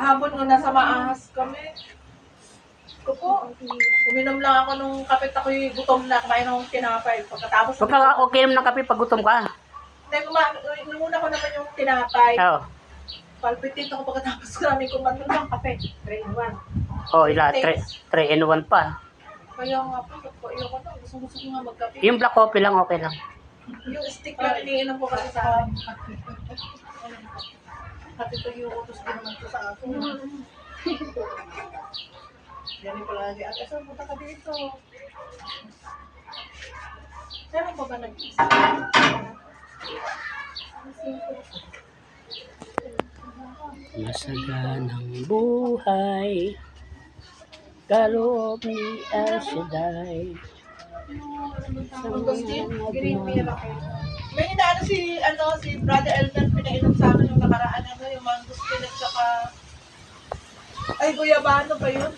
kahapon nung nasa Maahas kami. Ko po, uminom lang ako nung kape, ako'y gutom na, kumain akong tinapay. Pagkatapos, Huwag ka okay naman ng kape pag gutom ka. hindi, nunguna ko naman yung tinapay. Oo. Palpitit ako pagkatapos ko namin kumain ng kape. 3-in-1. Oh, 3-in-1 pa. Kaya nga po, ayoko na, gusto ko nga magkape. Yung black coffee lang, okay lang. Yung stick lang iniinom ko kasi sa akin. Pati ito yung utos din naman ko sa akin. Yan palagi. At saan punta ka dito? Saan pa ba nag-isa? Masaganang buhay, kaloob ni Alciday. May inaano si Brother Elton, pinainom sa akin yung nakaraan yung mango spinach saka ay guyabano ba yun?